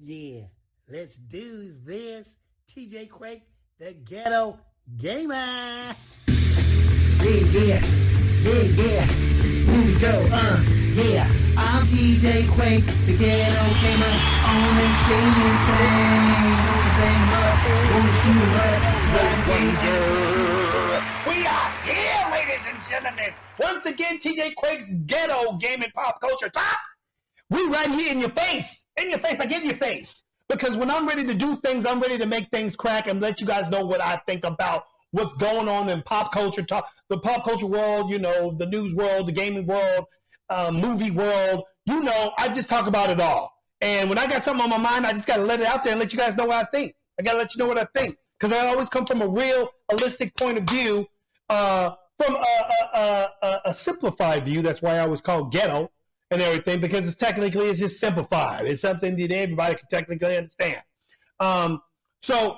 Yeah, let's do this. TJ Quake, the ghetto gamer. Yeah, yeah, yeah, yeah. Here we go, yeah. I'm TJ Quake, the ghetto gamer. On this gaming train. Gonna bang up, gonna shoot 'em up. Wonder. We are here, ladies and gentlemen. Once again, TJ Quake's ghetto gaming pop culture top. We right here in your face, like in your face. Because when I'm ready to do things, I'm ready to make things crack and let you guys know what I think about what's going on in pop culture, the pop culture world, you know, the news world, the gaming world, movie world. You know, I just talk about it all. And when I got something on my mind, I just got to let it out there and let you guys know what I think. I got to let you know what I think. Because I always come from a real, holistic point of view, from a simplified view. That's why I was called ghetto and everything, because it's just simplified. It's something that everybody can technically understand. So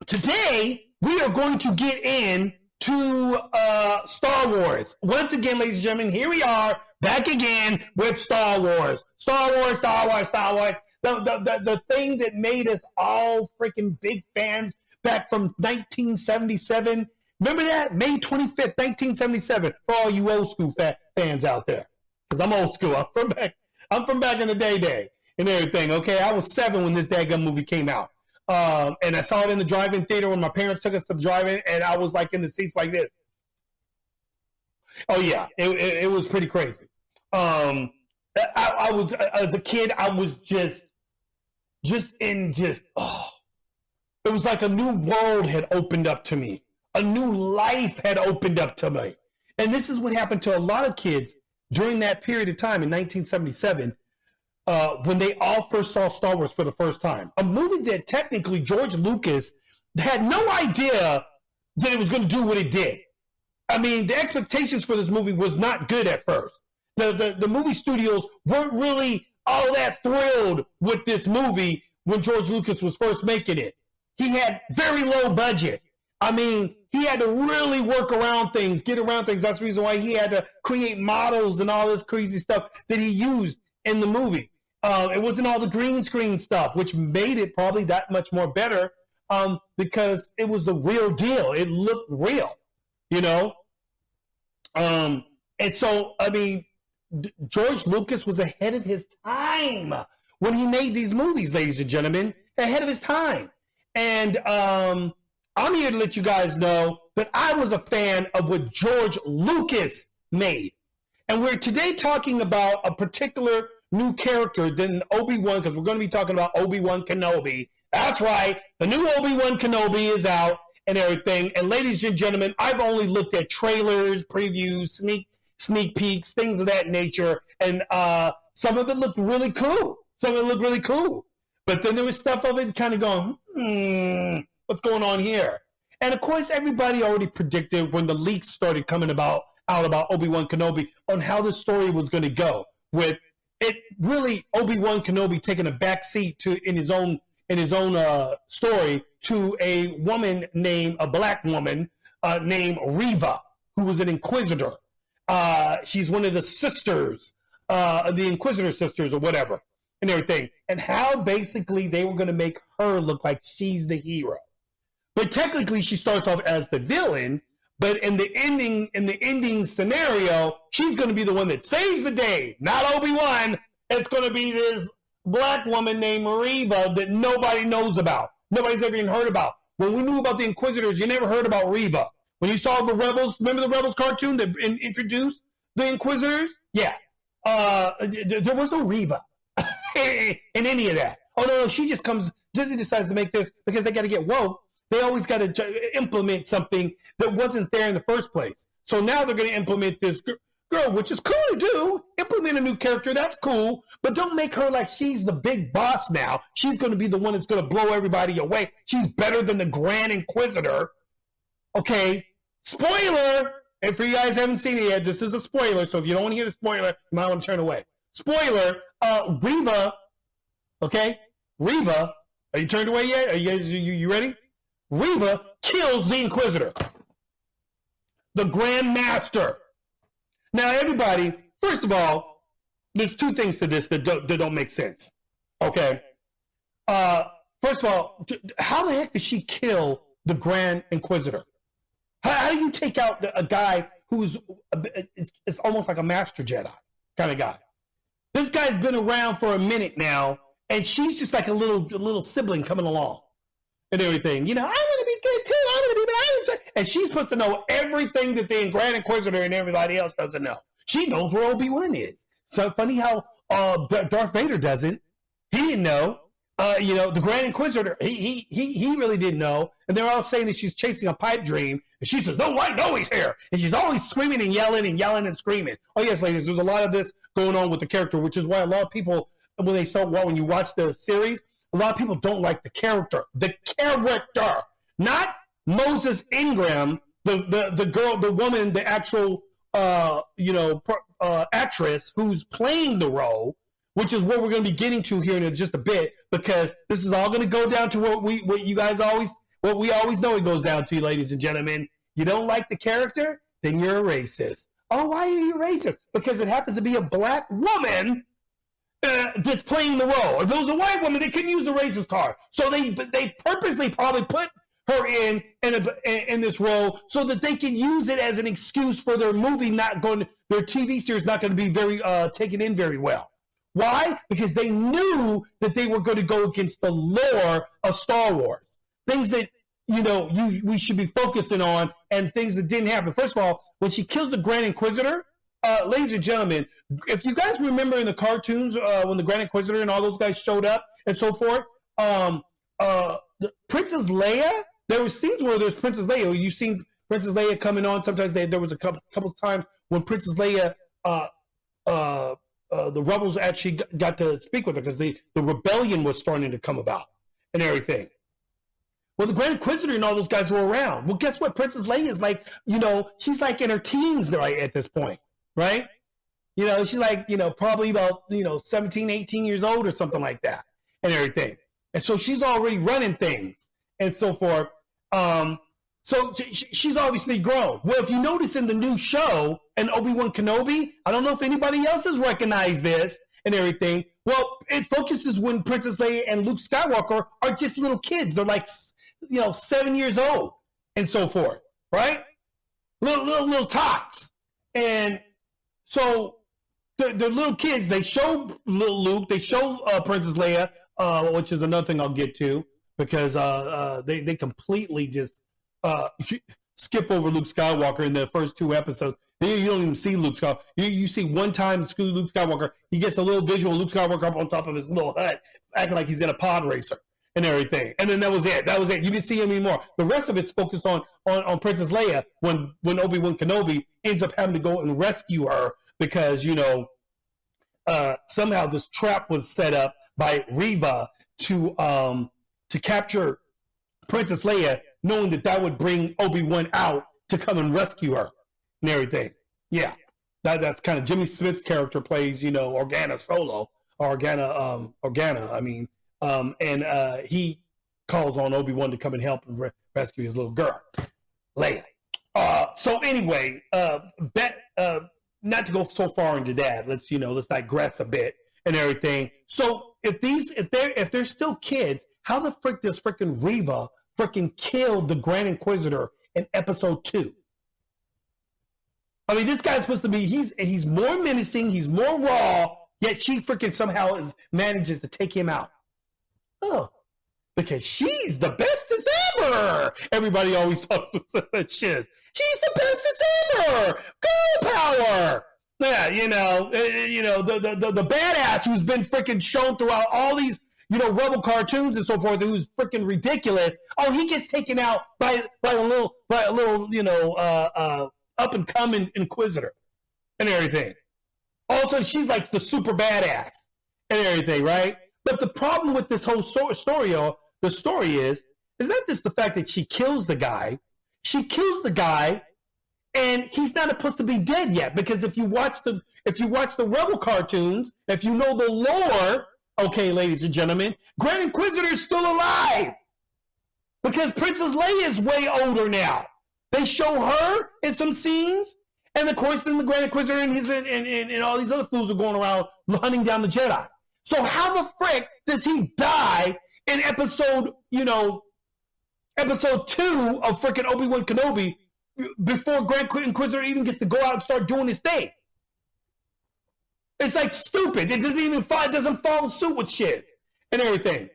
today we are going to get into Star Wars. Once again, ladies and gentlemen, here we are back again with Star Wars. Star Wars. The thing that made us all freaking big fans back from 1977. Remember that? May 25th, 1977, for all you old school fans out there. Because I'm old school. I'm from back in the day and everything. Okay, I was 7 when this daggum movie came out. And I saw it in the drive-in theater when my parents took us to the drive-in, and I was like in the seats like this. Oh yeah, it was pretty crazy. I was, as a kid, I was just it was like a new world had opened up to me. A new life had opened up to me. And this is what happened to a lot of kids during that period of time in 1977, when they all first saw Star Wars for the first time. A movie that technically George Lucas had no idea that it was going to do what it did. I mean, the expectations for this movie was not good at first. The movie studios weren't really all that thrilled with this movie when George Lucas was first making it. He had very low budget. I mean, he had to really work around things, get around things. That's the reason why he had to create models and all this crazy stuff that he used in the movie. It wasn't all the green screen stuff, which made it probably that much more better, because it was the real deal. It looked real, you know? And so, I mean, George Lucas was ahead of his time when he made these movies, ladies and gentlemen, ahead of his time. And I'm here to let you guys know that I was a fan of what George Lucas made. And we're today talking about a particular new character than Obi-Wan, because we're going to be talking about Obi-Wan Kenobi. That's right. The new Obi-Wan Kenobi is out and everything. And ladies and gentlemen, I've only looked at trailers, previews, sneak peeks, things of that nature. And some of it looked really cool. But then there was stuff of it kind of going, what's going on here? And of course, everybody already predicted when the leaks started coming out about Obi-Wan Kenobi on how the story was going to go. With it really Obi-Wan Kenobi taking a back seat in his own story to a black woman named Reva, who was an Inquisitor. She's one of the sisters, the Inquisitor sisters or whatever, and everything. And how basically they were going to make her look like she's the hero. But technically she starts off as the villain, but in the ending scenario, she's going to be the one that saves the day, not Obi-Wan. It's going to be this black woman named Reva that nobody knows about. Nobody's ever even heard about. When we knew about the Inquisitors, you never heard about Reva. When you saw the Rebels, remember the Rebels cartoon that introduced the Inquisitors? Yeah. There was no Reva in any of that. Oh, no, she just comes, Disney decides to make this because they got to get woke. They always got to implement something that wasn't there in the first place. So now they're going to implement this girl, which is cool to do. Implement a new character, that's cool. But don't make her like she's the big boss now. She's going to be the one that's going to blow everybody away. She's better than the Grand Inquisitor. Okay, spoiler. And for you guys who haven't seen it yet, this is a spoiler. So if you don't want to hear the spoiler, you might want to turn away. Spoiler, Reva, okay? Reva, are you turned away yet? Are you ready? Reva kills the Inquisitor, the Grand Master. Now, everybody, first of all, there's two things to this that don't make sense. Okay? First of all, how the heck did she kill the Grand Inquisitor? How do you take out a guy who's it's almost like a master Jedi kind of guy? This guy's been around for a minute now, and she's just like a little sibling coming along and everything. You know, I'm going to be good too. I'm going to be bad. And she's supposed to know everything that the Grand Inquisitor and everybody else doesn't know. She knows where Obi-Wan is. So funny how Darth Vader doesn't. He didn't know. The Grand Inquisitor, he really didn't know. And they're all saying that she's chasing a pipe dream. And she says, no, I know he's here. And she's always screaming and yelling and screaming. Oh, yes, ladies, there's a lot of this going on with the character, which is why a lot of people, when you watch the series, a lot of people don't like the character. The character, not Moses Ingram, the girl, the woman, the actual, actress who's playing the role, which is what we're going to be getting to here in just a bit, because this is all going to go down to what we always know it goes down to, ladies and gentlemen. You don't like the character, then you're a racist. Oh, why are you racist? Because it happens to be a black woman that's playing the role. If it was a white woman, they couldn't use the racist card. So they purposely probably put her in this role so that they can use it as an excuse for their movie their TV series not going to be very taken in very well. Why? Because they knew that they were going to go against the lore of Star Wars. Things that, we should be focusing on, and things that didn't happen. First of all, when she kills the Grand Inquisitor, ladies and gentlemen, if you guys remember in the cartoons when the Grand Inquisitor and all those guys showed up and so forth, Princess Leia, there were scenes where there's Princess Leia. You've seen Princess Leia coming on. Sometimes there was a couple of times when Princess Leia, the rebels actually got to speak with her because the rebellion was starting to come about and everything. Well, the Grand Inquisitor and all those guys were around. Well, guess what? Princess Leia is like, she's like in her teens right at this point, right? She's like, probably about, 17, 18 years old or something like that and everything. And so she's already running things and so forth. So she's obviously grown. Well, if you notice in the new show, and Obi-Wan Kenobi, I don't know if anybody else has recognized this and everything. Well, it focuses when Princess Leia and Luke Skywalker are just little kids. They're like, 7 years old and so forth, right? Little tots. And so they're little kids. They show little Luke. They show Princess Leia, which is another thing I'll get to, because they completely just skip over Luke Skywalker in the first two episodes. You don't even see Luke Skywalker. You see one time Luke Skywalker, he gets a little visual Luke Skywalker up on top of his little hut, acting like he's in a pod racer and everything. And then that was it. You didn't see him anymore. The rest of it's focused on Princess Leia when Obi-Wan Kenobi ends up having to go and rescue her because, somehow this trap was set up by Reva to capture Princess Leia, knowing that would bring Obi-Wan out to come and rescue her and everything. Yeah. That's kind of Jimmy Smith's character plays, Organa Solo, and he calls on Obi-Wan to come and help and rescue his little girl, Leia. So anyway, not to go so far into that, let's digress a bit and everything. So if they're still kids, how the frick does frickin' Reva frickin' kill the Grand Inquisitor in episode 2? I mean, this guy's supposed to be, he's more menacing, he's more raw, yet she freaking somehow manages to take him out. Oh, because she's the bestest ever. Everybody always talks about that shit. She's the bestest ever. Girl power. Yeah, the badass who's been freaking shown throughout all these, Rebel cartoons and so forth, who's freaking ridiculous. Oh, he gets taken out by a little, up and coming Inquisitor and everything. Also, she's like the super badass and everything, right? But the problem with this whole story, the story is not just the fact that she kills the guy. She kills the guy, and he's not supposed to be dead yet. Because if you watch the Rebel cartoons, if you know the lore, okay, ladies and gentlemen, Grand Inquisitor is still alive because Princess Leia is way older now. They show her in some scenes, and of course, then the Grand Inquisitor and all these other fools are going around hunting down the Jedi. So how the frick does he die in episode 2 of freaking Obi-Wan Kenobi before Grand Inquisitor even gets to go out and start doing his thing. It's like stupid. It doesn't follow suit with shit and everything.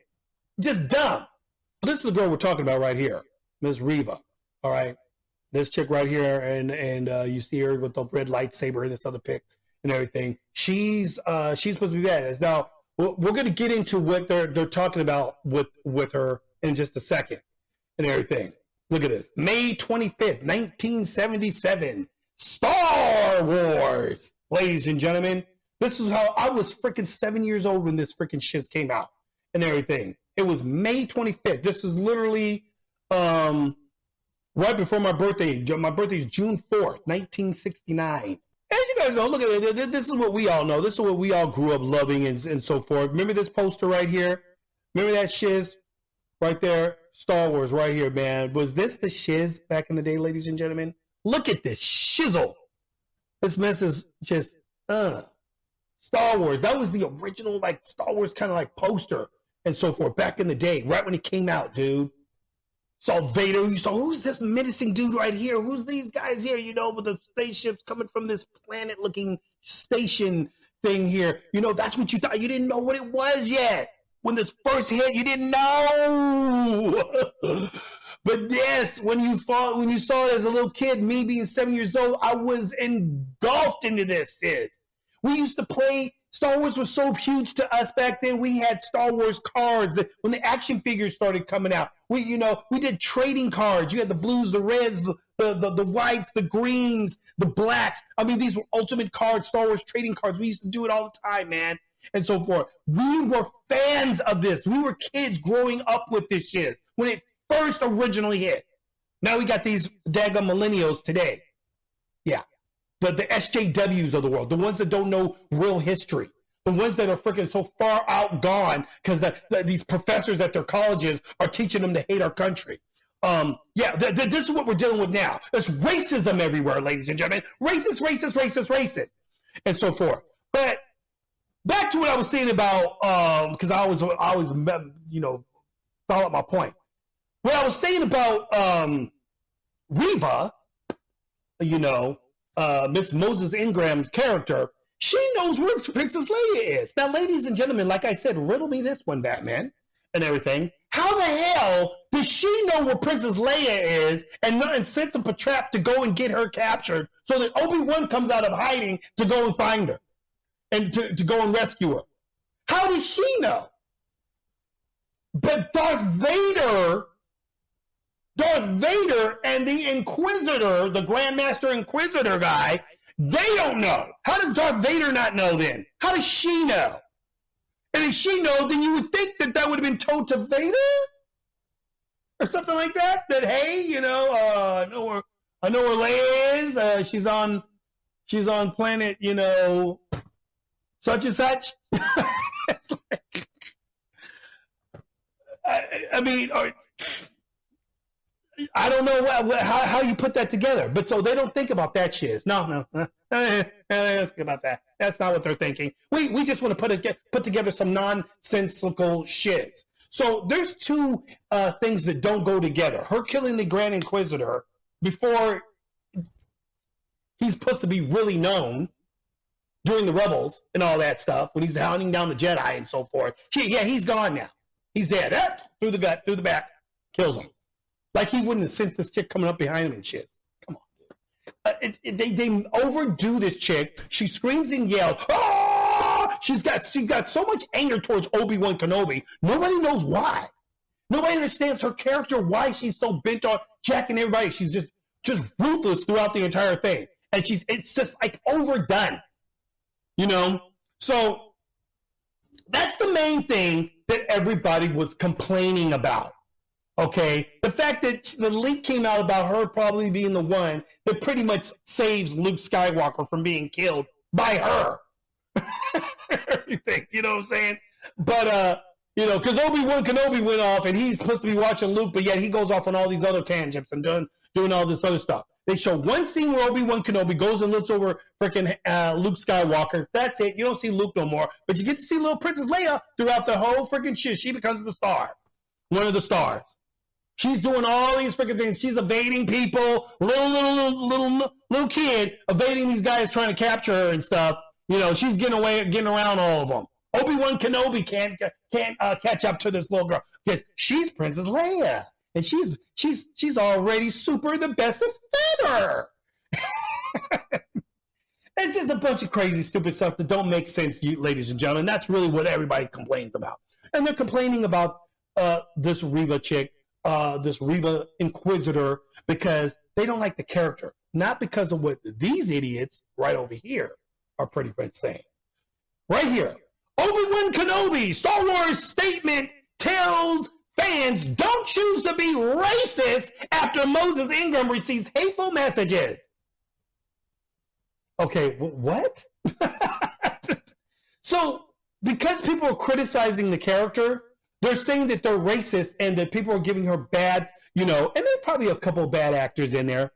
Just dumb. This is the girl we're talking about right here, Miss Reva. All right, this chick right here, and you see her with the red lightsaber in this other pic and everything. She's supposed to be badass. Now we're going to get into what they're talking about with her in just a second and everything. Look at this, May 25th, 1977, Star Wars, ladies and gentlemen. This is how I was freaking 7 years old when this freaking shit came out and everything. It was May 25th. This is literally right before my birthday. My birthday is June 4th, 1969. And you guys know, look at it. This is what we all know. This is what we all grew up loving and so forth. Remember this poster right here? Remember that shiz right there? Star Wars right here, man. Was this the shiz back in the day, ladies and gentlemen? Look at this shizzle. This mess is just, Star Wars. That was the original, like, Star Wars kind of like poster and so forth back in the day, right when it came out, dude. Saw Vader. You saw, who's this menacing dude right here? Who's these guys here, with the spaceships coming from this planet-looking station thing here? That's what you thought. You didn't know what it was yet. When this first hit, you didn't know. But yes, when you saw it as a little kid, me being 7 years old, I was engulfed into this shit. We used to play. Star Wars was so huge to us back then. We had Star Wars cards. When the action figures started coming out, we did trading cards. You had the blues, the reds, the whites, the greens, the blacks. I mean, these were ultimate cards, Star Wars trading cards. We used to do it all the time, man, and so forth. We were fans of this. We were kids growing up with this shit when it first originally hit. Now we got these daggum millennials today. Yeah. The SJWs of the world, the ones that don't know real history, the ones that are freaking so far outgone because these professors at their colleges are teaching them to hate our country. This is what we're dealing with now. There's racism everywhere, ladies and gentlemen. Racist, and so forth. But back to what I was saying about, because I always follow up my point. What I was saying about Reva, Miss Moses Ingram's character, she knows where Princess Leia is. Now, ladies and gentlemen, like I said, riddle me this one, Batman, and everything. How the hell does she know where Princess Leia is and sets up a trap to go and get her captured so that Obi-Wan comes out of hiding to go and find her and to go and rescue her? How does she know? But Darth Vader and the Inquisitor, the Grandmaster Inquisitor guy, they don't know. How does Darth Vader not know then? How does she know? And if she knows, then you would think that would have been told to Vader? Or something like that? That, hey, I know where Leia is. She's on planet, such and such. It's like, I mean, I don't know how you put that together, but so they don't think about that shit. No, they don't think about that. That's not what they're thinking. We just want to put together some nonsensical shits. So there's two things that don't go together. Her killing the Grand Inquisitor before he's supposed to be really known during the Rebels and all that stuff, when he's hounding down the Jedi and so forth. He's gone now. He's dead. Through the gut, through the back, kills him. Like he wouldn't have sensed this chick coming up behind him and shit. Come on, dude. They overdo this chick. She screams and yells. Ah! She's got so much anger towards Obi-Wan Kenobi. Nobody knows why. Nobody understands her character, why she's so bent on jacking everybody. She's just ruthless throughout the entire thing. And it's just like overdone. So that's the main thing that everybody was complaining about. Okay, the fact that the leak came out about her probably being the one that pretty much saves Luke Skywalker from being killed by her. Everything, you know what I'm saying? But, because Obi-Wan Kenobi went off and he's supposed to be watching Luke, but yet he goes off on all these other tangents and doing all this other stuff. They show one scene where Obi-Wan Kenobi goes and looks over freaking Luke Skywalker. That's it. You don't see Luke no more, but you get to see little Princess Leia throughout the whole freaking shit. She becomes the star. one of the stars. She's doing all these freaking things. She's evading people, little kid evading these guys trying to capture her and stuff. You know, she's getting around all of them. Obi-Wan Kenobi can't catch up to this little girl because she's Princess Leia, and she's already super the bestest ever. It's just a bunch of crazy, stupid stuff that don't make sense, ladies and gentlemen. That's really what everybody complains about, and they're complaining about this Reva chick. This Reva Inquisitor, because they don't like the character, not because of what these idiots right over here are pretty much saying. Right here, Obi-Wan Kenobi, Star Wars statement tells fans don't choose to be racist after Moses Ingram receives hateful messages. Okay, what? So, because people are criticizing the character, they're saying that they're racist and that people are giving her bad, and there's probably a couple of bad actors in there.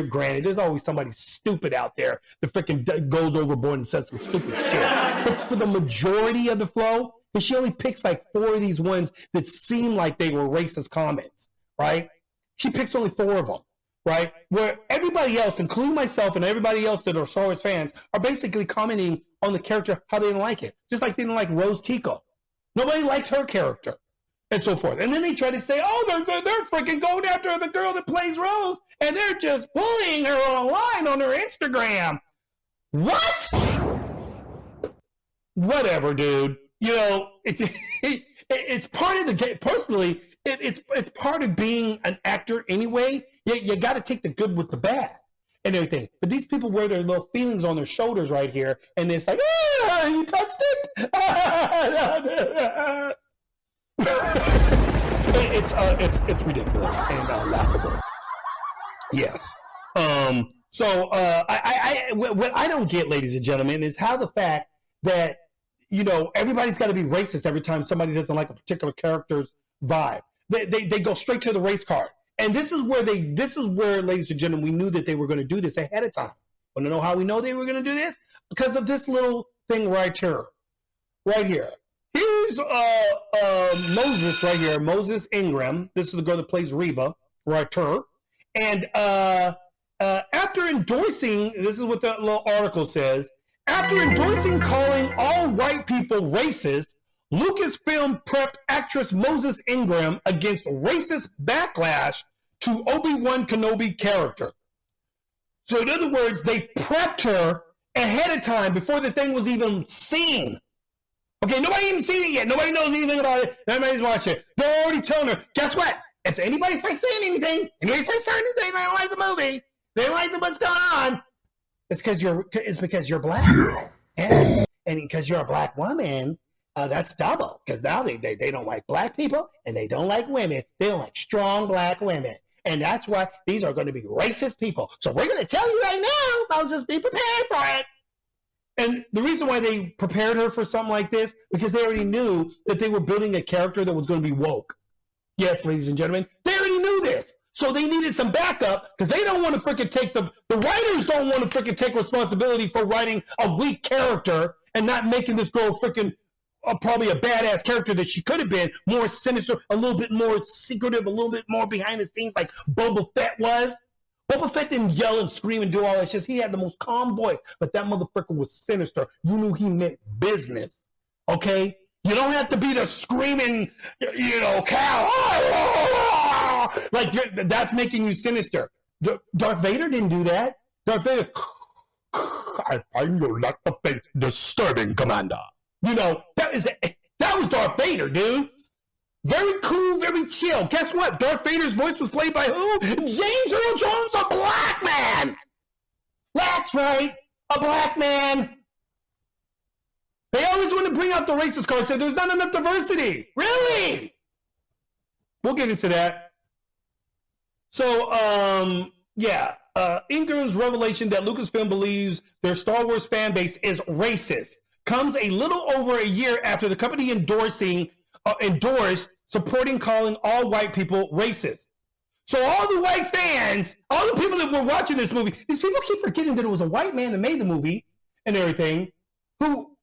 Granted, there's always somebody stupid out there that freaking goes overboard and says some stupid shit. But for the majority of the flow, and she only picks like 4 of these ones that seem like they were racist comments, right? She picks only 4 of them, right? Where everybody else, including myself and everybody else that are Star Wars fans, are basically commenting on the character, how they didn't like it. Just like they didn't like Rose Tico. Nobody liked her character, and so forth. And then they try to say, oh, they're freaking going after the girl that plays Rose, and they're just bullying her online on her Instagram. What? Whatever, dude. It's part of the game. Personally, it's part of being an actor anyway. You got to take the good with the bad and everything. But these people wear their little feelings on their shoulders right here, and it's like, you touched it? It's ridiculous and laughable. Yes. So what I don't get, ladies and gentlemen, is how the fact that everybody's got to be racist every time somebody doesn't like a particular character's vibe. They go straight to the race card. And this is where, ladies and gentlemen, we knew that they were going to do this ahead of time. Want to know how we know they were going to do this? Because of this little thing right here. Right here. Here's Moses right here. Moses Ingram. This is the girl that plays Reva. Right here. And after endorsing, this is what the little article says, after endorsing calling all white people racist, Lucasfilm prepped actress Moses Ingram against racist backlash to Obi-Wan Kenobi character. So in other words, they prepped her ahead of time before the thing was even seen. Okay, nobody even seen it yet. Nobody knows anything about it. Nobody's watching it. They're already telling her, guess what? If anybody starts saying anything, anybody starts saying anything, they don't like the movie, they don't like what's going on, it's because you're black. And because you're a black woman, that's double. Because now they don't like black people and they don't like women. They don't like strong black women. And that's why these are going to be racist people. So we're going to tell you right now, Moses, be prepared for it. And the reason why they prepared her for something like this, because they already knew that they were building a character that was going to be woke. Yes, ladies and gentlemen, they already knew this. So they needed some backup because they don't want to freaking take the writers don't want to freaking take responsibility for writing a weak character and not making this girl freaking probably a badass character that she could have been, more sinister, a little bit more secretive, a little bit more behind the scenes like Boba Fett was. Boba Fett didn't yell and scream and do all that shit. He had the most calm voice, but that motherfucker was sinister. You knew he meant business, okay? You don't have to be the screaming, cow. Like, that's making you sinister. Darth Vader didn't do that. Darth Vader, I find your lack of faith disturbing, Commander. That was Darth Vader, dude. Very cool, very chill. Guess what? Darth Vader's voice was played by who? James Earl Jones, a black man. That's right, a black man. They always want to bring out the racist card and say there's not enough diversity. Really? We'll get into that. So, Ingram's revelation that Lucasfilm believes their Star Wars fan base is racist comes a little over a year after the company endorsed supporting calling all white people racist. So all the white fans, all the people that were watching this movie, these people keep forgetting that it was a white man that made the movie and everything, who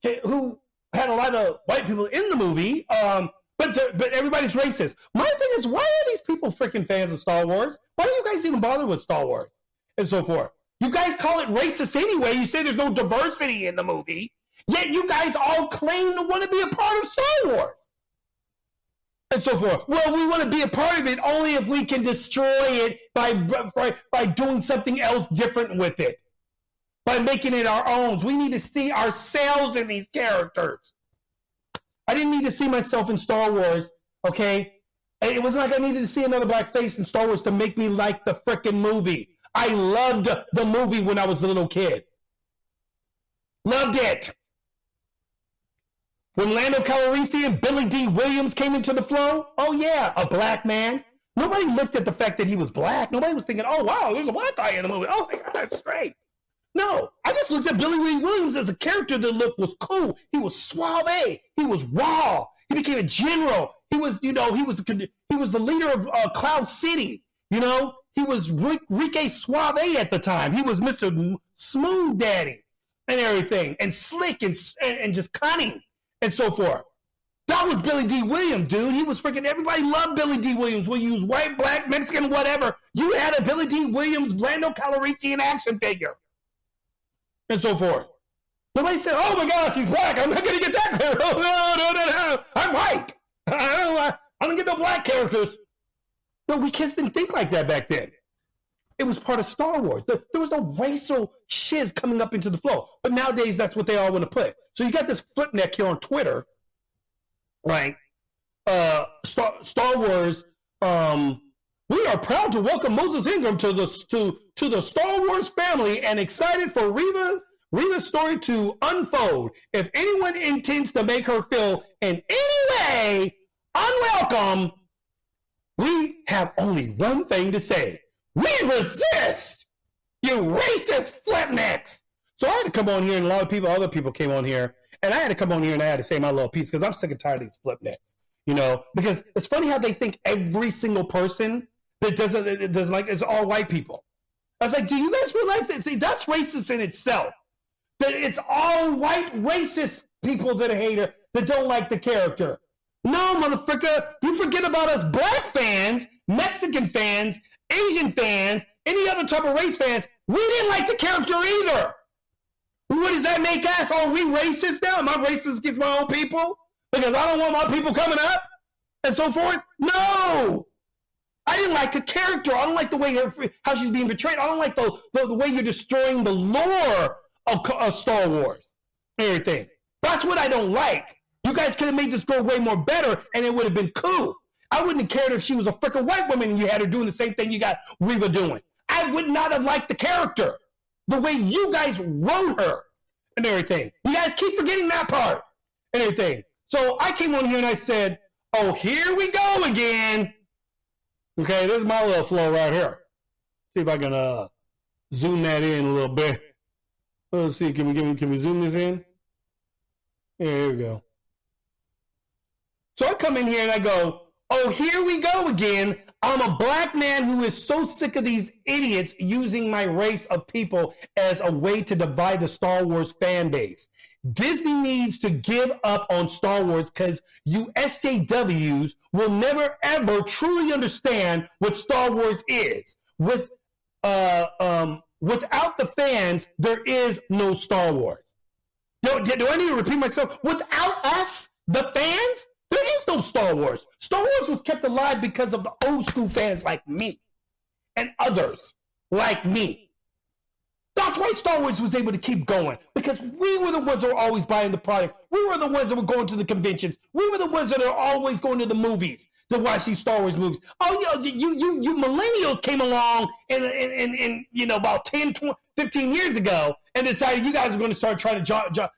had a lot of white people in the movie, but But everybody's racist. My thing is, why are these people freaking fans of Star Wars? Why do you guys even bother with Star Wars and so forth? You guys call it racist anyway. You say there's no diversity in the movie, yet you guys all claim to want to be a part of Star Wars and so forth. Well, we want to be a part of it only if we can destroy it by doing something else different with it, by making it our own. We need to see ourselves in these characters. I didn't need to see myself in Star Wars, okay? It wasn't like I needed to see another black face in Star Wars to make me like the freaking movie. I loved the movie when I was a little kid. Loved it. When Lando Calrissian and Billy D. Williams came into the flow, oh yeah, a black man. Nobody looked at the fact that he was black. Nobody was thinking, oh wow, there's a black guy in the movie. Oh my God, that's great. No, I just looked at Billy Ray Williams as a character that looked was cool. He was suave. He was raw. He became a general. He was, he was the leader of Cloud City. He was Rique Suave at the time. He was Mr. Smooth Daddy and everything, and slick and just cunning and so forth. That was Billy D. Williams, dude. He was freaking, everybody loved Billy D. Williams. Whether you was white, black, Mexican, whatever, you had a Billy D. Williams, Lando Calrissian action figure. And so forth. Nobody said, oh my gosh, he's black. I'm not going to get that character. Oh, no. I'm white. I don't get no black characters. No, we kids didn't think like that back then. It was part of Star Wars. There was no racial shiz coming up into the flow. But nowadays, that's what they all want to put. So you got this footneck here on Twitter, right? Star Wars. We are proud to welcome Moses Ingram to the Star Wars family and excited for Reva's story to unfold. If anyone intends to make her feel in any way unwelcome, we have only one thing to say. We resist, you racist flipnecks. So I had to come on here, and a lot of other people came on here, and I had to come on here and I had to say my little piece because I'm sick and tired of these flipnecks. Because it's funny how they think every single person that doesn't like it's all white people. I was like, do you guys realize that? See, that's racist in itself. That it's all white racist people that hate her, that don't like the character. No, motherfucker, you forget about us black fans, Mexican fans, Asian fans, any other type of race fans. We didn't like the character either. What does that make us? Are we racist now? Am I racist against my own people? Because I don't want my people coming up and so forth? No. I didn't like the character. I don't like the way how she's being portrayed. I don't like the way you're destroying the lore of Star Wars and everything. That's what I don't like. You guys could have made this girl way more better, and it would have been cool. I wouldn't have cared if she was a freaking white woman and you had her doing the same thing you got Reva doing. I would not have liked the character, the way you guys wrote her and everything. You guys keep forgetting that part and everything. So I came on here and I said, oh, here we go again. Okay, this is my little flow right here. See if I can zoom that in a little bit. Let's see, can we zoom this in? Yeah, here we go. So I come in here and I go, oh, here we go again. I'm a black man who is so sick of these idiots using my race of people as a way to divide the Star Wars fan base. Disney needs to give up on Star Wars because you SJWs will never, ever truly understand what Star Wars is. Without the fans, there is no Star Wars. Do I need to repeat myself? Without us, the fans, there is no Star Wars. Star Wars was kept alive because of the old school fans like me and others like me. That's why Star Wars was able to keep going, because we were the ones that were always buying the product. We were the ones that were going to the conventions. We were the ones that are always going to the movies to watch these Star Wars movies. Oh, you millennials came along in about 10, 20, 15 years ago and decided you guys are going to start trying to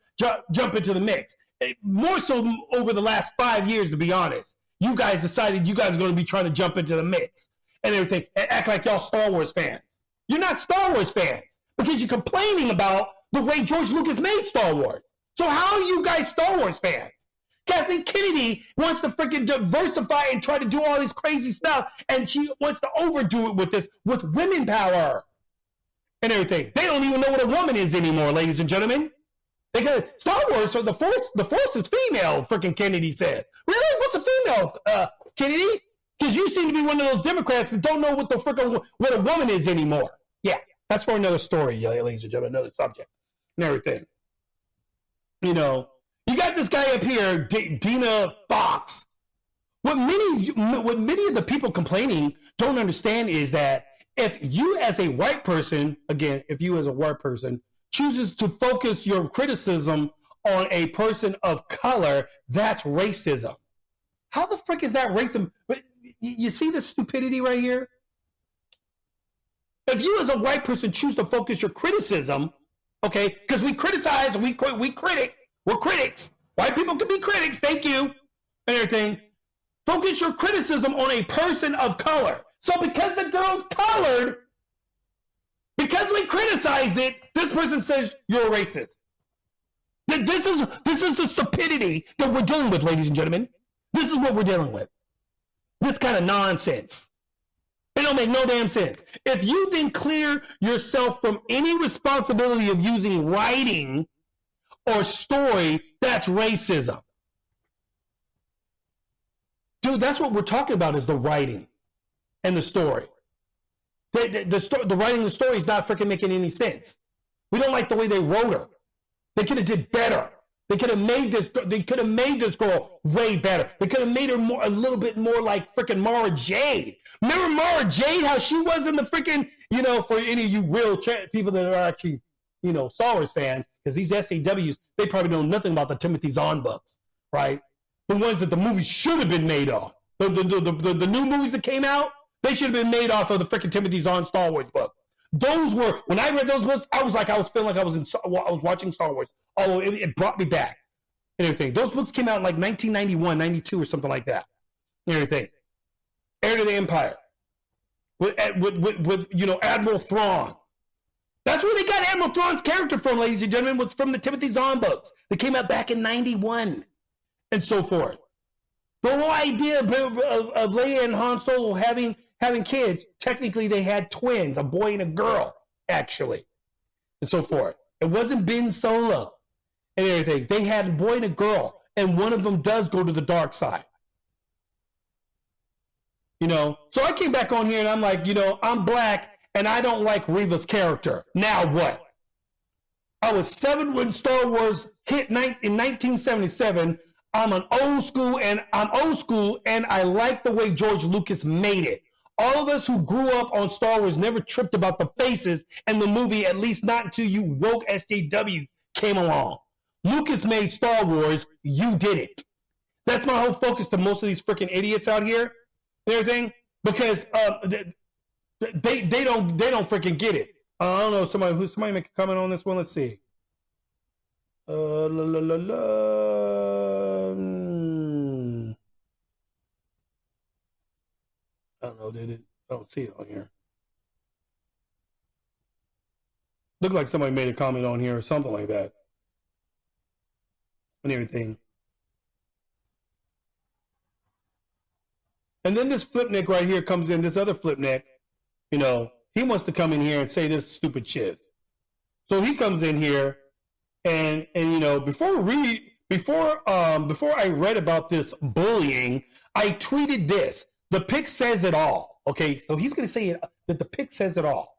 jump into the mix. More so over the last 5 years, to be honest. You guys decided you guys are going to be trying to jump into the mix and everything and act like y'all Star Wars fans. You're not Star Wars fans because you're complaining about the way George Lucas made Star Wars. So how are you guys Star Wars fans? Kathleen Kennedy wants to freaking diversify and try to do all this crazy stuff, and she wants to overdo it with women power and everything. They don't even know what a woman is anymore, ladies and gentlemen. They got Star Wars, so the force is female, freaking Kennedy says. Really? What's a know, Kennedy, because you seem to be one of those Democrats that don't know what the frick what a woman is anymore. Yeah, that's for another story, ladies and gentlemen, another subject and everything. You know, you got this guy up here, Dina Fox. What many of the people complaining don't understand is that if you as a white person, again, if you as a white person chooses to focus your criticism on a person of color, that's racism. How the frick is that racism? You see the stupidity right here? If you as a white person choose to focus your criticism, okay, because we criticize, we're critics. White people can be critics, thank you, and everything. Focus your criticism on a person of color. So because the girl's colored, because we criticized it, this person says you're a racist. This is the stupidity that we're dealing with, ladies and gentlemen. This is what we're dealing with. This kind of nonsense. It don't make no damn sense. If you then clear yourself from any responsibility of using writing or story, that's racism. Dude, that's what we're talking about is the writing and the story. The writing and the story is not freaking making any sense. We don't like the way they wrote her. They could have did better. They could have made this girl way better. They could have made her a little bit more like freaking Mara Jade. Remember Mara Jade, how she was in the freaking, for any of you real people that are actually, Star Wars fans, because these SAWs, they probably know nothing about the Timothy Zahn books, right? The ones that the movie should have been made off. The new movies that came out, they should have been made off of the freaking Timothy Zahn Star Wars books. Those were, when I read those books, I was feeling like I was watching Star Wars. Although it brought me back and everything. Those books came out in like 1991, 92 or something like that. And everything. Heir to the Empire. With Admiral Thrawn. That's where they got Admiral Thrawn's character from, ladies and gentlemen, was from the Timothy Zahn books that came out back in 91 and so forth. The whole idea of Leia and Han Solo having kids, technically they had twins, a boy and a girl, actually, and so forth. It wasn't Ben Solo and everything. They had a boy and a girl, and one of them does go to the dark side. So I came back on here and I'm like, I'm black and I don't like Reva's character. Now what? I was 7 when Star Wars hit in 1977. I'm old school and I like the way George Lucas made it. All of us who grew up on Star Wars never tripped about the faces in the movie, at least not until you woke SJW came along. Lucas made Star Wars, you did it. That's my whole focus to most of these freaking idiots out here and everything, because they don't freaking get it. I don't know, somebody make a comment on this one. Let's see. I don't know, I don't see it on here. Look like somebody made a comment on here or something like that. And everything. And then this flipneck right here comes in, this other flipneck, he wants to come in here and say this stupid shiz. So he comes in here and before I read about this bullying, I tweeted this. The pic says it all. Okay, so he's going to say that the pic says it all.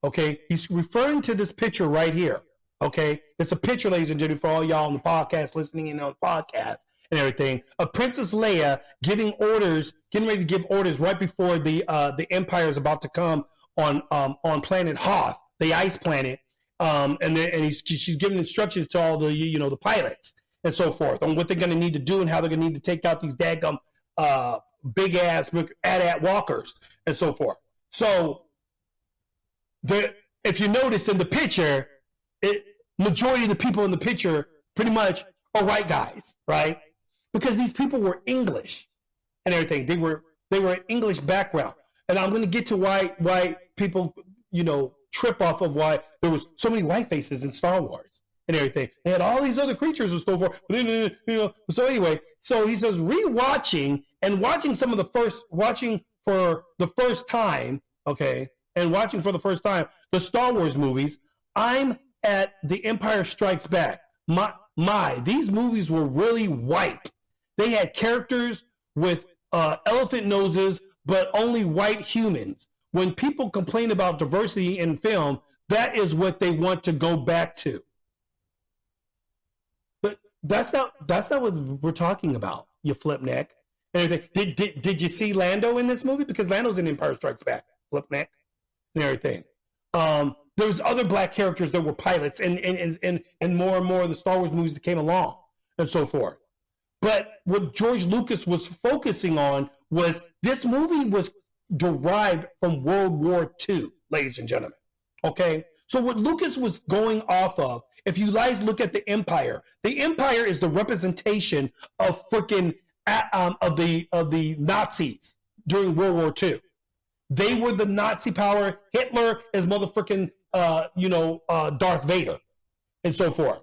Okay, he's referring to this picture right here. Okay, it's a picture, ladies and gentlemen, for all y'all on the podcast, listening in on the podcast and everything, of Princess Leia getting ready to give orders right before the Empire is about to come on planet Hoth, the ice planet, she's giving instructions to all the the pilots and so forth on what they're going to need to do and how they're going to need to take out these daggum big ass AT-AT walkers and so forth. So if you notice in the picture, majority of the people in the picture pretty much are white guys, right? Because these people were English and everything. They were an English background. And I'm going to get to why people, trip off of why there was so many white faces in Star Wars and everything. They had all these other creatures and so forth. So anyway, so he says watching for the first time, okay, and watching for the first time the Star Wars movies, I'm at The Empire Strikes Back. These movies were really white. They had characters with elephant noses, but only white humans. When people complain about diversity in film, that is what they want to go back to. But that's not what we're talking about, you flip neck. And everything. Did you see Lando in this movie? Because Lando's in Empire Strikes Back, flip neck, and everything. There was other black characters that were pilots and more of the Star Wars movies that came along and so forth. But what George Lucas was focusing on was this movie was derived from World War II, ladies and gentlemen. Okay? So what Lucas was going off of, if you guys look at the Empire is the representation of freaking of the Nazis during World War II. They were the Nazi power. Hitler is motherfucking Darth Vader and so forth.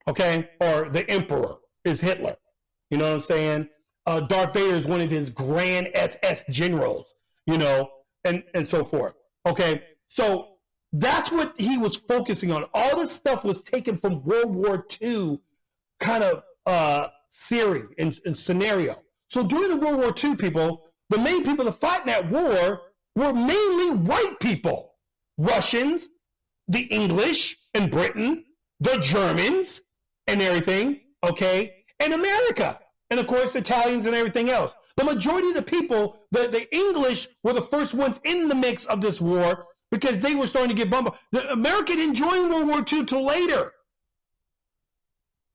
Okay? Or the Emperor is Hitler. You know what I'm saying? Darth Vader is one of his grand SS generals, and so forth. Okay? So that's what he was focusing on. All this stuff was taken from World War II kind of theory and scenario. So during the World War II, people, the main people that fought in that war were mainly white people. Russians, the English in Britain, the Germans and everything, okay, and America. And of course, Italians and everything else. The majority of the people, the English were the first ones in the mix of this war because they were starting to get bombarded. The America didn't join World War II till later.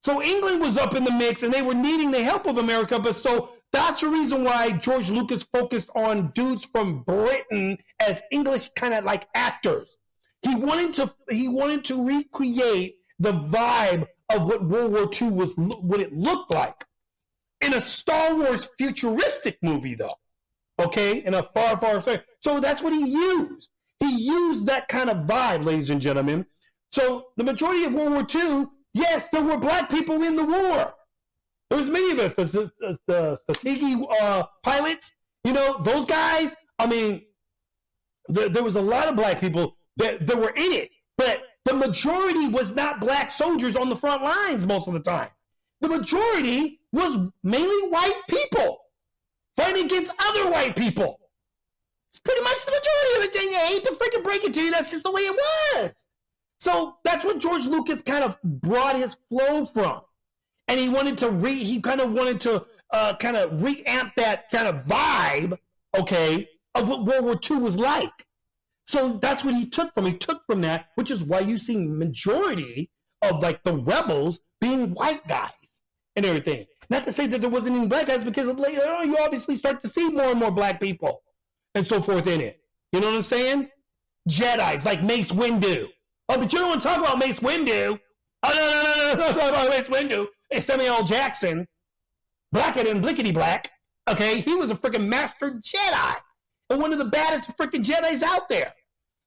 So England was up in the mix and they were needing the help of America. But so that's the reason why George Lucas focused on dudes from Britain as English kind of like actors. He wanted to recreate the vibe of what World War II was, what it looked like. In a Star Wars futuristic movie, though, okay, in a far, far away. So that's what he used. He used that kind of vibe, ladies and gentlemen. So the majority of World War II, yes, there were black people in the war. There was many of us, the Tuskegee pilots, those guys. I mean, there was a lot of black people that were in it, but the majority was not black soldiers on the front lines most of the time. The majority was mainly white people fighting against other white people. It's pretty much the majority of it, and you hate to freaking break it to you. That's just the way it was. So that's what George Lucas kind of brought his flow from. And he wanted to kind of reamp that kind of vibe, okay, of what World War II was like. So that's what he took from. He took from that, which is why you see majority of like the rebels being white guys and everything. Not to say that there wasn't any black guys, because later on you obviously start to see more and more black people and so forth in it. You know what I'm saying? Jedis like Mace Windu. Oh, but you don't want to talk about Mace Windu. Oh, no, talk about Mace Windu. Hey, Samuel L. Jackson, blacker than blickety black. Okay, he was a freaking master Jedi and one of the baddest freaking Jedis out there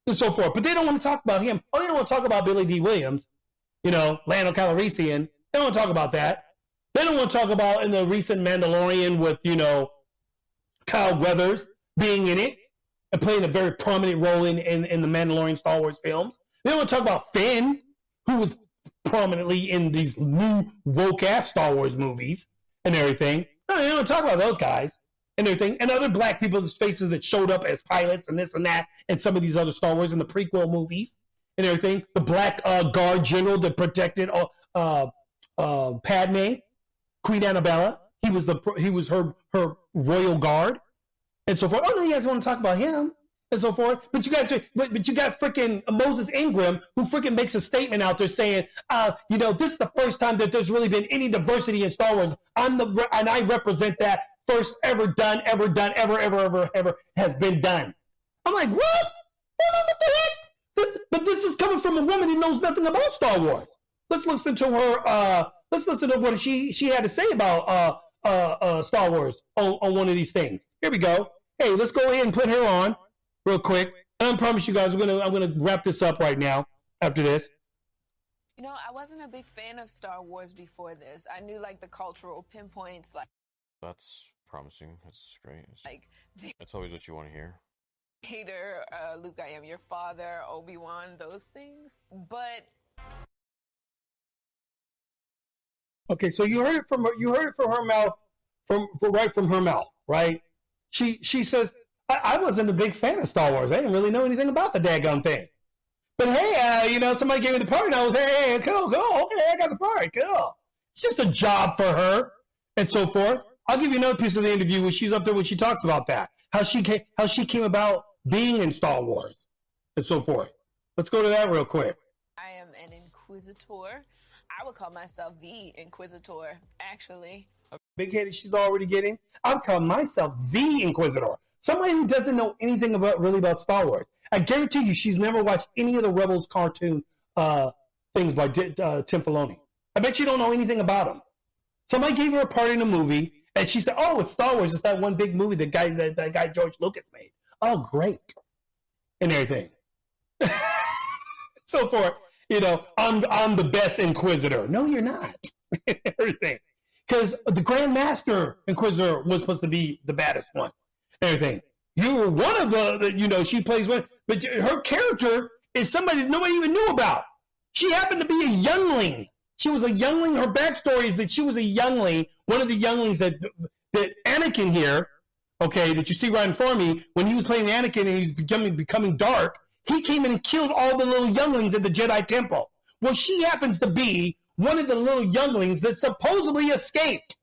and so forth. But they don't want to talk about him. Oh, they don't want to talk about Billy D. Williams, Lando Calrissian. They don't want to talk about that. They don't want to talk about in the recent Mandalorian with, Kyle Weathers being in it and playing a very prominent role in the Mandalorian Star Wars films. They don't want to talk about Finn, who was prominently in these new woke-ass Star Wars movies and everything. No, they don't want to talk about those guys and everything. And other black people's faces that showed up as pilots and this and that and some of these other Star Wars and the prequel movies and everything. The black guard general that protected Padme, Queen Annabella. He was her royal guard and so forth. Oh no, you guys want to talk about him and so forth. But you got freaking Moses Ingram, who freaking makes a statement out there saying, this is the first time that there's really been any diversity in Star Wars. And I represent that first ever ever has been done. I'm like, what? What the heck? But this is coming from a woman who knows nothing about Star Wars. Let's listen to her. Let's listen to what she had to say about Star Wars on one of these things. Here we go. Hey, let's go ahead and put her on real quick. And I promise you guys, I'm gonna wrap this up right now after this. I wasn't a big fan of Star Wars before this. I knew like the cultural pinpoints, like that's promising. That's great. Like that's always what you want to hear. Vader, Luke, I am your father, Obi-Wan, those things. But okay, so you heard it from her mouth right from her mouth, right? She says, I wasn't a big fan of Star Wars. I didn't really know anything about the daggone thing. But hey, somebody gave me the part, and I was, hey, cool, okay, I got the part, cool. It's just a job for her, and so forth. I'll give you another piece of the interview where she's up there when she talks about that, how she came about being in Star Wars, and so forth. Let's go to that real quick. I am an inquisitor. I would call myself the inquisitor, actually. Big headed she's already getting. I'm calling myself the Inquisitor. Somebody who doesn't know anything about Star Wars. I guarantee you she's never watched any of the Rebels cartoon things by Tim Filoni. I bet you don't know anything about them. Somebody gave her a part in a movie, and she said, oh, it's Star Wars. It's that one big movie that guy George Lucas made. Oh, great. And everything. So forth. I'm the best Inquisitor. No, you're not. Everything. Because the Grand Master Inquisitor was supposed to be the baddest one. Everything. You were one of the she plays one, but her character is somebody that nobody even knew about. She happened to be a youngling. She was a youngling. Her backstory is that she was a youngling, one of the younglings that Anakin here, okay, that you see right in front of me, when he was playing Anakin and he was becoming dark, he came in and killed all the little younglings at the Jedi Temple. Well, she happens to be one of the little younglings that supposedly escaped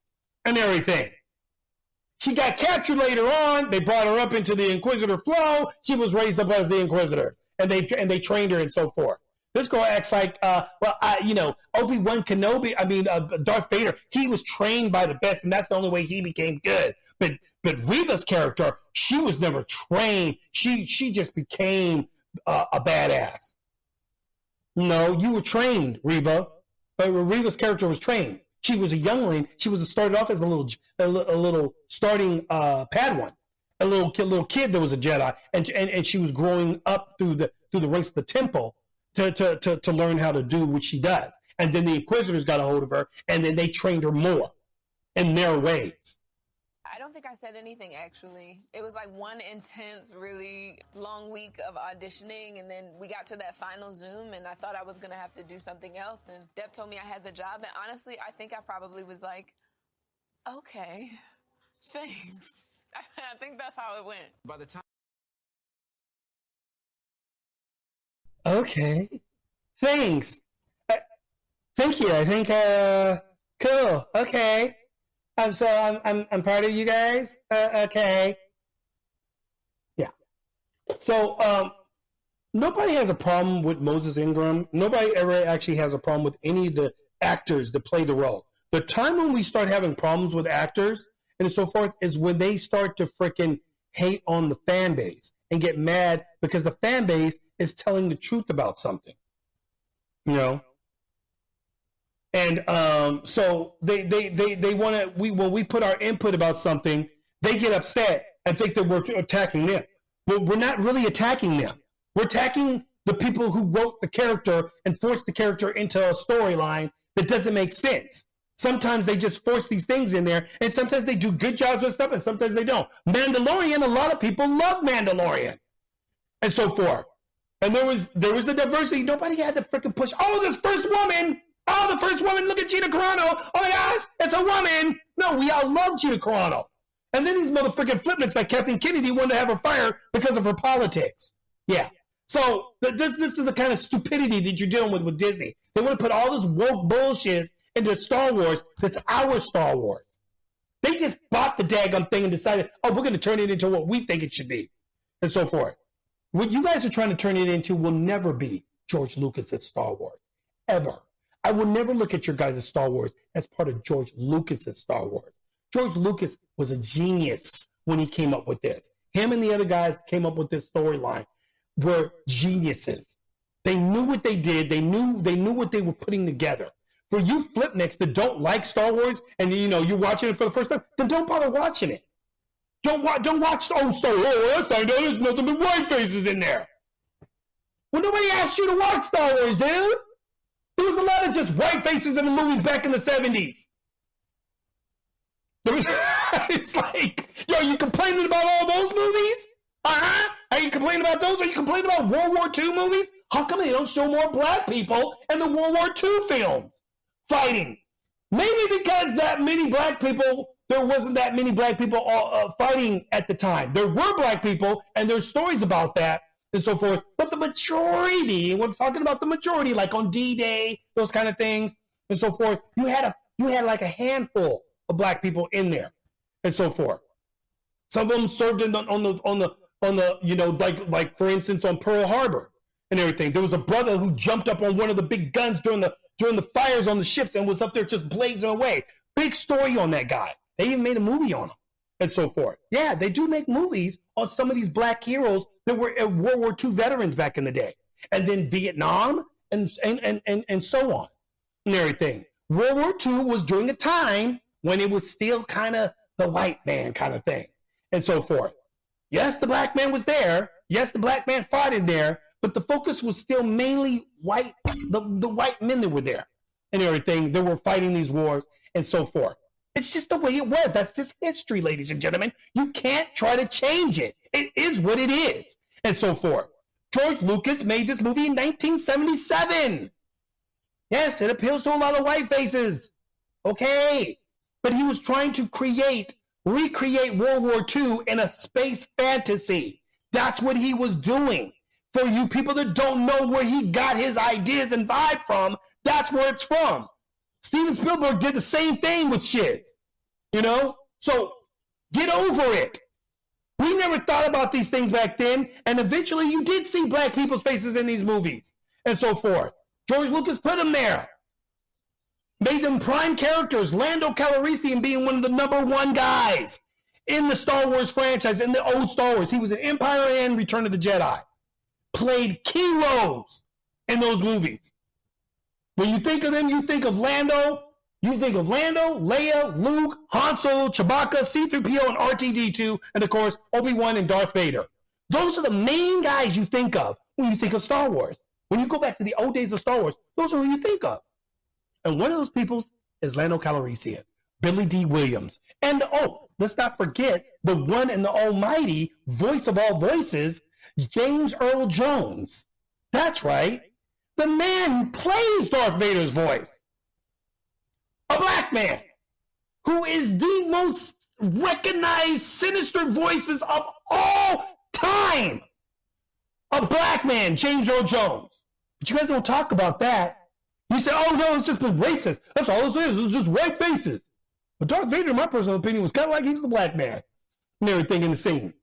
and everything. She got captured later on. They brought her up into the Inquisitor flow. She was raised up as the Inquisitor, and they trained her and so forth. This girl acts like, Obi-Wan Kenobi. Darth Vader. He was trained by the best, and that's the only way he became good. But Reva's character, she was never trained. She just became a badass. No, you were trained, Reva. But Reva's character was trained. She was a youngling. She started off as a little starting Padawan, a little kid that was a Jedi, and she was growing up through the ranks of the temple to learn how to do what she does. And then the Inquisitors got a hold of her, and then they trained her more in their ways. I don't think I said anything, actually. It was like one intense, really long week of auditioning, and then we got to that final Zoom, and I thought I was going to have to do something else, and Deb told me I had the job, and honestly, I think I probably was like, okay, thanks. I think that's how it went. By the time. Okay, thanks. Thank you. I think, cool. Okay. I'm proud of you guys. Okay. Yeah. So, nobody has a problem with Moses Ingram. Nobody ever actually has a problem with any of the actors that play the role. The time when we start having problems with actors and so forth is when they start to freaking hate on the fan base and get mad because the fan base is telling the truth about something. And so they want to. When we put our input about something, they get upset and think that we're attacking them. Well, we're not really attacking them. We're attacking the people who wrote the character and forced the character into a storyline that doesn't make sense. Sometimes they just force these things in there, and sometimes they do good jobs with stuff, and sometimes they don't. Mandalorian, a lot of people love Mandalorian, and so forth. And there was the diversity. Nobody had to freaking push. Oh, this first woman. Oh, the first woman, look at Gina Carano. Oh my gosh, it's a woman. No, we all love Gina Carano. And then these motherfucking flipnuts like Kathleen Kennedy wanted to have her fired because of her politics. Yeah. So this is the kind of stupidity that you're dealing with Disney. They want to put all this woke bullshit into Star Wars that's our Star Wars. They just bought the daggum thing and decided, oh, we're going to turn it into what we think it should be, and so forth. What you guys are trying to turn it into will never be George Lucas's Star Wars, ever. I will never look at your guys' Star Wars as part of George Lucas's Star Wars. George Lucas was a genius when he came up with this. Him and the other guys came up with this storyline were geniuses. They knew what they did. They knew what they were putting together. For you flipnicks that don't like Star Wars and you're watching it for the first time, then don't bother watching it. Don't watch Star Wars. I know there's nothing but white faces in there. Well, nobody asked you to watch Star Wars, dude. There was a lot of just white faces in the movies back in the 70s. It's like, you complaining about all those movies? Are you complaining about those? Are you complaining about World War II movies? How come they don't show more black people in the World War II films fighting? Maybe because there wasn't that many black people fighting at the time. There were black people, and there's stories about that and so forth. But the majority, we're talking about the majority, like on D-Day, those kind of things and so forth. You had like a handful of black people in there and so forth. Some of them served on the like for instance on Pearl Harbor and everything. There was a brother who jumped up on one of the big guns during the fires on the ships and was up there just blazing away. Big story on that guy. They even made a movie on him and so forth. Yeah, they do make movies on some of these black heroes that were World War II veterans back in the day. And then Vietnam and so on and everything. World War II was during a time when it was still kind of the white man kind of thing and so forth. Yes, the black man was there. Yes, the black man fought in there, but the focus was still mainly white, the white men that were there and everything that were fighting these wars and so forth. It's just the way it was. That's just history, ladies and gentlemen. You can't try to change it. It is what it is and so forth. George Lucas made this movie in 1977. Yes, it appeals to a lot of white faces. Okay. But he was trying to recreate World War II in a space fantasy. That's what he was doing. For you people that don't know where he got his ideas and vibe from, that's where it's from. Steven Spielberg did the same thing with shit. So get over it. We never thought about these things back then, and eventually you did see black people's faces in these movies and so forth. George Lucas put them there. Made them prime characters. Lando Calrissian being one of the number one guys in the Star Wars franchise, in the old Star Wars. He was in Empire and Return of the Jedi. Played key roles in those movies. When you think of them, you think of Lando. You think of Lando, Leia, Luke, Han Solo, Chewbacca, C-3PO, and R2-D2, and of course, Obi-Wan and Darth Vader. Those are the main guys you think of when you think of Star Wars. When you go back to the old days of Star Wars, those are who you think of. And one of those people is Lando Calrissian, Billy D. Williams. And let's not forget the one and the almighty voice of all voices, James Earl Jones. That's right. The man who plays Darth Vader's voice. A black man who is the most recognized sinister voices of all time. A black man, James Earl Jones. But you guys don't talk about that. You say, oh no, it's just been racist. That's all it is. It's just white faces. But Darth Vader, in my personal opinion, was kind of like he was the black man and everything in the scene.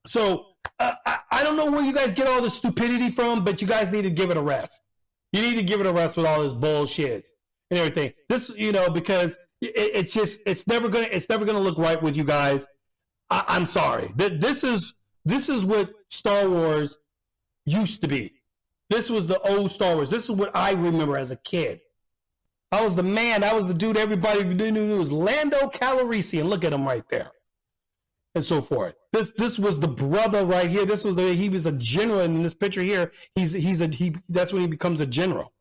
So I don't know where you guys get all this stupidity from, but you guys need to give it a rest. You need to give it a rest with all this bullshit and everything. This, because it's never gonna look right with you guys. I'm sorry. This is what Star Wars used to be. This was the old Star Wars. This is what I remember as a kid. I was the man. I was the dude everybody knew was Lando Calrissian. Look at him right there. And so forth. This was the brother right here. He was a general in this picture here. That's when he becomes a general.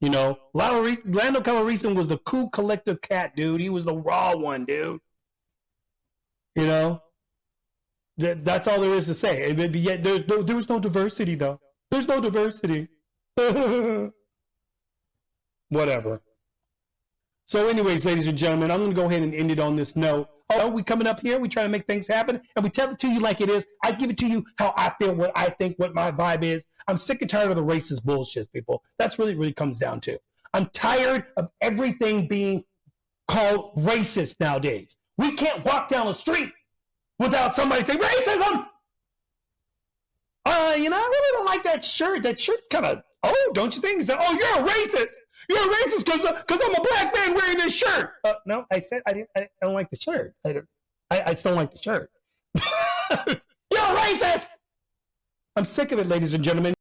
Lando Calrissian was the cool collective cat, dude. He was the raw one, dude. That's all there is to say. Yet there was no diversity, though. There's no diversity. Whatever. So anyways, ladies and gentlemen, I'm going to go ahead and end it on this note. We coming up here. We try to make things happen. And we tell it to you like it is. I give it to you how I feel, what I think, what my vibe is. I'm sick and tired of the racist bullshit, people. That's really comes down to. I'm tired of everything being called racist nowadays. We can't walk down the street without somebody saying, racism! I really don't like that shirt. That shirt's kind of, don't you think? He said, you're a racist. You're a racist because I'm a black man wearing this shirt. No, I said I don't like the shirt. I just don't like the shirt. You're a racist. I'm sick of it, ladies and gentlemen.